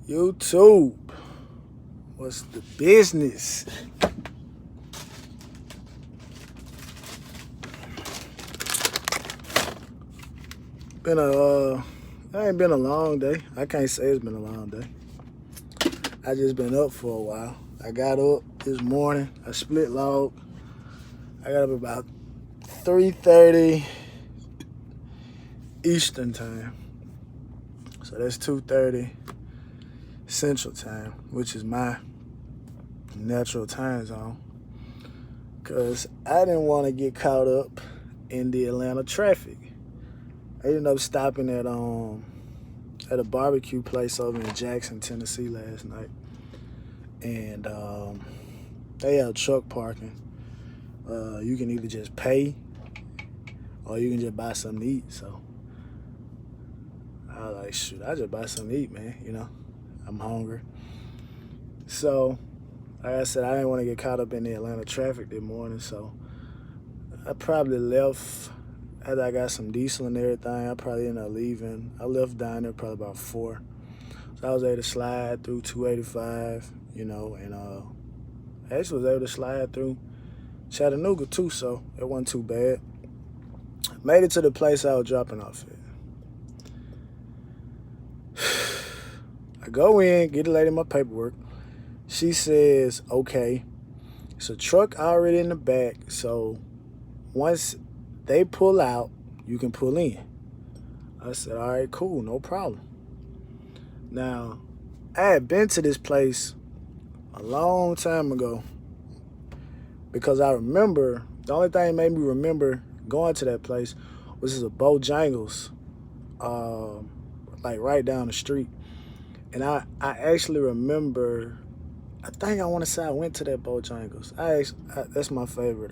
YouTube, what's the business? It ain't been a long day. I can't say it's been a long day. I just been up for a while. I got up this morning. I split log. I got up about 3:30 Eastern time. So that's 2:30 Central time, which is my natural time zone. Cause I didn't want to get caught up in the Atlanta traffic. I ended up stopping at a barbecue place over in Jackson, Tennessee last night. And they have truck parking. You can either just pay or you can just buy something to eat. So I was like, shoot, I just buy something to eat, man. You know, I'm hungry. So, like I said, I didn't want to get caught up in the Atlanta traffic this morning. So I probably left after I got some diesel and everything. I probably ended up leaving. I left down there probably about 4. So I was able to slide through 285, you know, and I actually was able to slide through Chattanooga too, so it wasn't too bad. Made it to the place I was dropping off at. I go in, get the lady my paperwork. She says, okay, it's a truck already in the back, so once they pull out, you can pull in. I said, all right, cool, no problem. Now, I had been to this place a long time ago because I remember, the only thing that made me remember going to that place was a Bojangles, like right down the street. And I actually remember, I think I want to say I went to that Bojangles. That's my favorite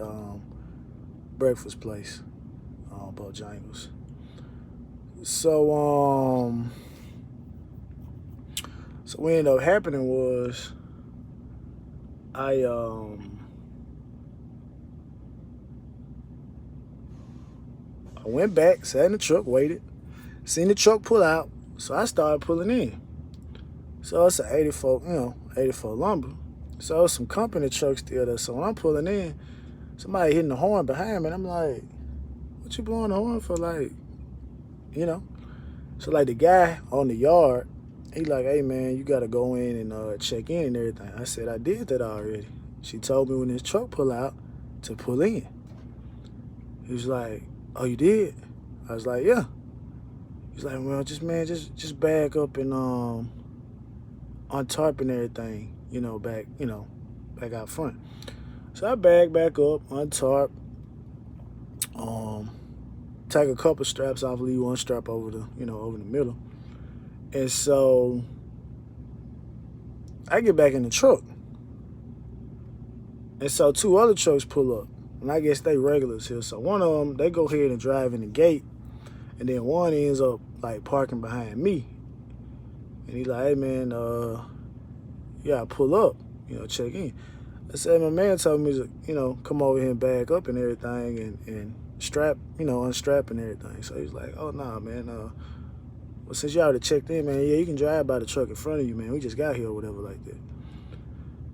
breakfast place, Bojangles. So what ended up happening was I went back, sat in the truck, waited, seen the truck pull out, so I started pulling in. So it's an 84 lumber. So it's some company trucks still there. So when I'm pulling in, somebody hitting the horn behind me, and I'm like, what you blowing the horn for? Like, you know? So like the guy on the yard, he like, hey man, you gotta go in and check in and everything. I said, I did that already. She told me when this truck pull out to pull in. He was like, oh, you did? I was like, yeah. He's like, well, just back up and untarp and everything, back out front. So I back up, untarp, take a couple straps off, leave one strap over the middle. And so I get back in the truck. And so 2 other trucks pull up. And I guess they regulars here. So one of them, they go ahead and drive in the gate. And then one ends up like parking behind me. And he's like, hey man, yeah, pull up, check in. I said, my man told me to, come over here and back up and everything and strap, unstrap and everything. So he's like, oh, nah, man. Well, since you already checked in, man, yeah, you can drive by the truck in front of you, man. We just got here or whatever like that.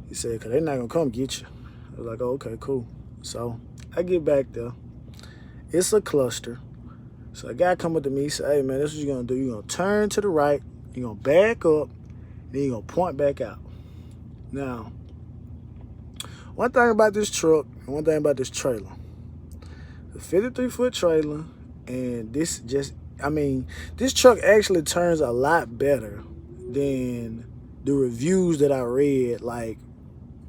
He said, because they're not going to come get you. I was like, oh, okay, cool. So I get back there. It's a cluster. So a guy come up to me, say, hey, man, this is what you're going to do. You're going to turn to the right, you're going to back up, then you're going to point back out. Now, one thing about this truck and one thing about this trailer, the 53-foot trailer, and this truck actually turns a lot better than the reviews that I read, like,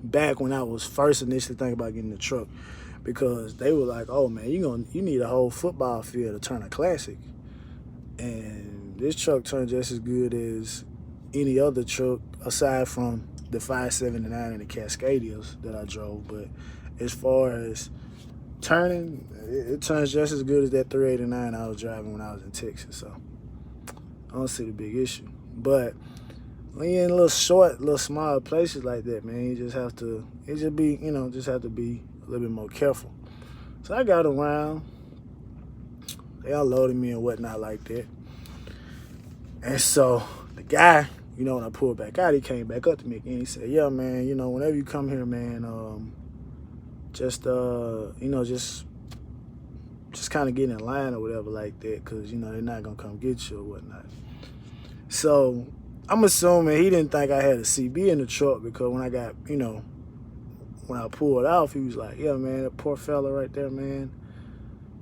back when I was first initially thinking about getting the truck, because they were like, oh, man, you need a whole football field to turn a classic. And this truck turned just as good as any other truck aside from the 579 and the Cascadias that I drove. But as far as turning, it turns just as good as that 389 I was driving when I was in Texas. So I don't see the big issue. But when you're in little small places like that, man, you just have to, just have to be a little bit more careful. So I got around. They unloaded me and whatnot like that. And so the guy, you know, when I pulled back out, he came back up to me again. He said, yeah, man, you know, whenever you come here, man, just, you know, just kind of get in line or whatever like that, because, you know, they're not going to come get you or whatnot. So I'm assuming he didn't think I had a CB in the truck, because when I got, you know, when I pulled off, he was like, yeah, man, that poor fella right there, man.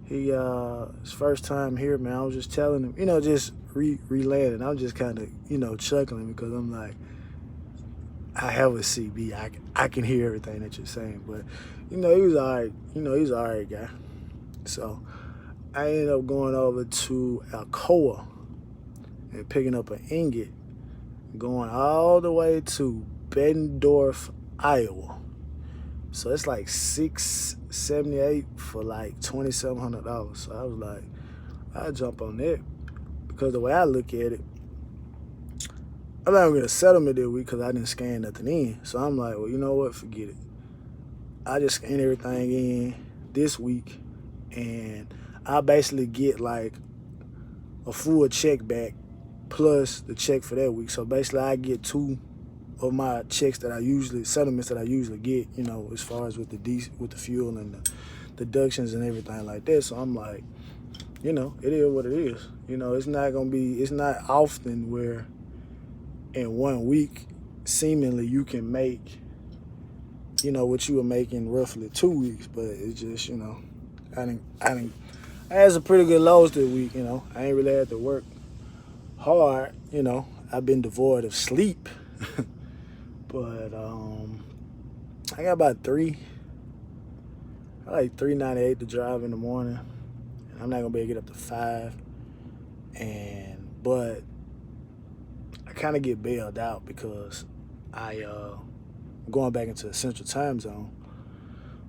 He, his first time here, man, I was just telling him, you know, just relaying it. I'm just kind of, you know, chuckling, because I'm like, I have a CB. I can hear everything that you're saying. But, you know, he was all right. You know, he's an all right guy. So I ended up going over to Alcoa and picking up an ingot, going all the way to Bettendorf, Iowa. So it's like $678 for like $2,700. So I was like, I'll jump on that, because the way I look at it, I'm not gonna settlement this week because I didn't scan nothing in. So I'm like, well, you know what? Forget it. I just scan everything in this week, and I basically get like a full check back plus the check for that week. So basically, I get 2 of my checks that I usually, settlements that I usually get, you know, as far as with the fuel and the deductions and everything like that. So I'm like, you know, it is what it is. You know, it's not often where in 1 week, seemingly you can make, you know, what you were making roughly 2 weeks. But it's just, you know, I had some pretty good lows this week. You know, I ain't really had to work hard. You know, I've been devoid of sleep. But I got about I like 398 to drive in the morning, and I'm not gonna be able to get up to 5. But I kind of get bailed out because I'm going back into the Central Time Zone.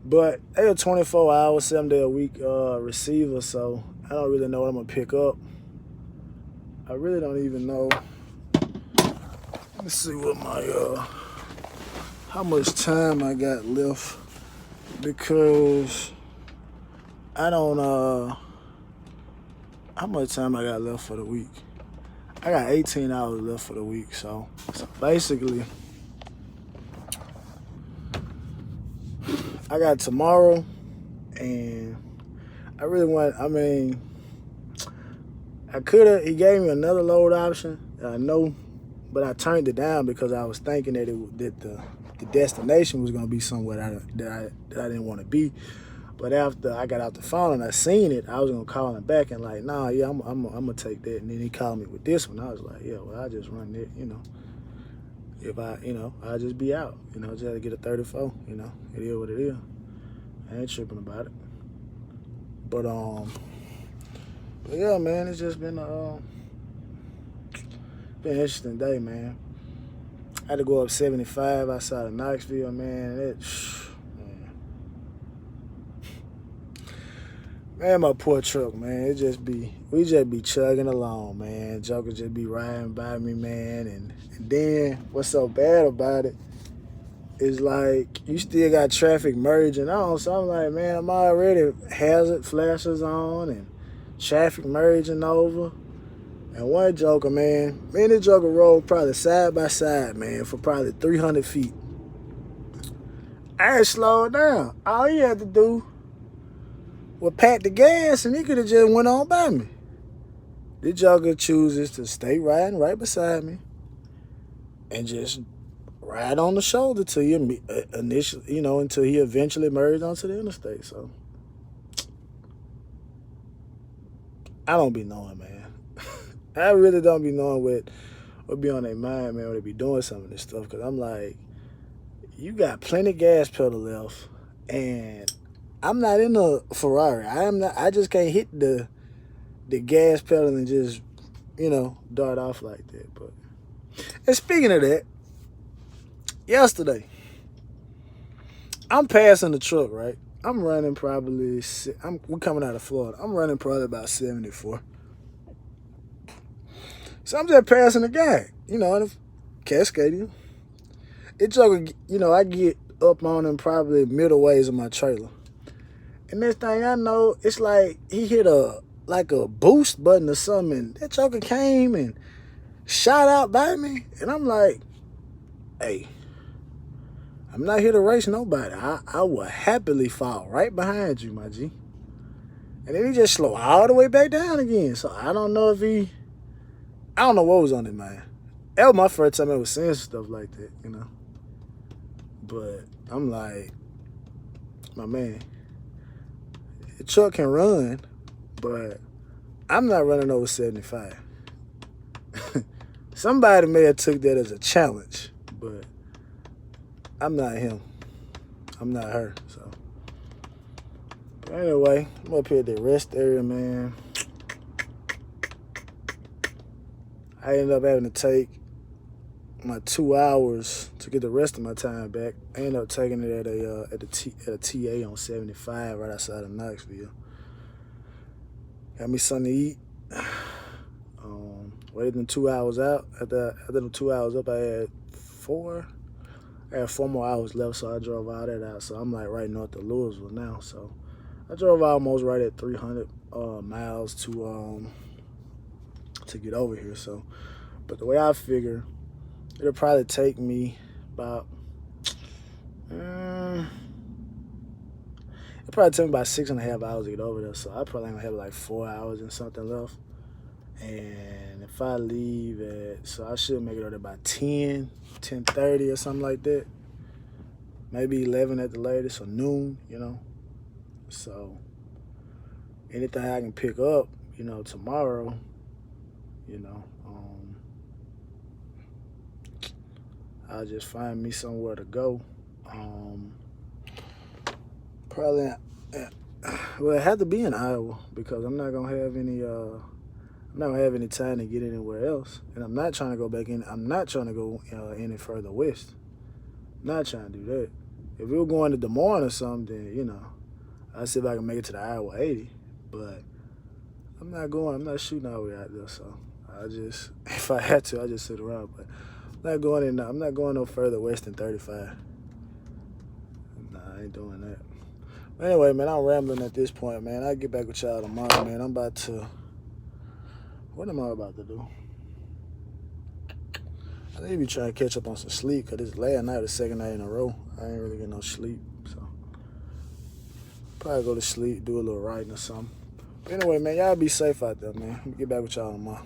But they a 24-hour, 7-day-a-week receiver, so I don't really know what I'm gonna pick up. I really don't even know. Let me see what my how much time I got left, because I don't how much time I got left for the week. I got 18 hours left for the week, so basically I got tomorrow, and I really want, I mean, he gave me another load option, I know, but I turned it down because I was thinking that the destination was going to be somewhere that I didn't want to be. But after I got off the phone and I seen it, I was going to call him back and like, nah, yeah, I'm going to take that. And then he called me with this one. I was like, yeah, well, I'll just run it, you know. If I'll just be out, you know, just have to get a 34, you know. It is what it is. I ain't tripping about it. But yeah, man, it's just been an interesting day, man. I had to go up 75 outside of Knoxville, man. Man, my poor truck, man. We just be chugging along, man. Joker just be riding by me, man. And then what's so bad about it is like you still got traffic merging on. So I'm like, man, I'm already hazard flashers on and traffic merging over. And one joker, man, me and this joker rode probably side by side, man, for probably 300 feet. I had slowed down. All he had to do was pat the gas, and he could have just went on by me. This joker chooses to stay riding right beside me and just ride on the shoulder till until he eventually merged onto the interstate. So I don't be knowing, man. I really don't be knowing what be on their mind, man, when they be doing some of this stuff. Because I'm like, you got plenty of gas pedal left, and I'm not in a Ferrari. I just can't hit the gas pedal and just, you know, dart off like that. But, and speaking of that, yesterday, I'm passing the truck, right? I'm running probably, we're coming out of Florida. I'm running probably about 74. So I'm just passing the guy, you know, and cascading. It's like, you know, I get up on him probably middle ways of my trailer. And next thing I know, it's like he hit a boost button or something. And that joker came and shot out by me. And I'm like, hey, I'm not here to race nobody. I will happily fall right behind you, my G. And then he just slowed all the way back down again. So I don't know I don't know what was on his mind. That was my first time ever seeing stuff like that, you know. But I'm like, my man, the truck can run, but I'm not running over 75. Somebody may have took that as a challenge, but I'm not him. I'm not her. So anyway, I'm up here at the rest area, man. I ended up having to take my 2 hours to get the rest of my time back. I ended up taking it at a TA on 75 right outside of Knoxville. Got me something to eat. Waited them 2 hours out. After the 2 hours up, I had 4 more hours left, so I drove all that out. So I'm like right north of Louisville now. So I drove almost right at 300 miles to get over here. So, but the way I figure, it'll probably take me about 6.5 hours to get over there. So I probably gonna have like 4 hours and something left. And if I leave so I should make it over by 10:30 or something like that. Maybe 11 at the latest, or noon, you know. So anything I can pick up, you know, tomorrow, you know, I'll just find me somewhere to go. Probably, well, it had to be in Iowa because I'm not gonna have any time to get anywhere else, and I'm not trying to go back in. I'm not trying to go any further west. Not trying to do that. If we were going to Des Moines or something, then, you know, I'll see if I can make it to the Iowa 80. But I'm not shooting all the way out there. So I just, if I had to, I just sit around. But I'm not going no further west than 35. Nah, I ain't doing that. But anyway, man, I'm rambling at this point, man. I'll get back with y'all tomorrow, man. What am I about to do? I need to be trying to catch up on some sleep because this last night, the second night in a row, I ain't really getting no sleep. So probably go to sleep, do a little writing or something. But anyway, man, y'all be safe out there, man. Get back with y'all tomorrow.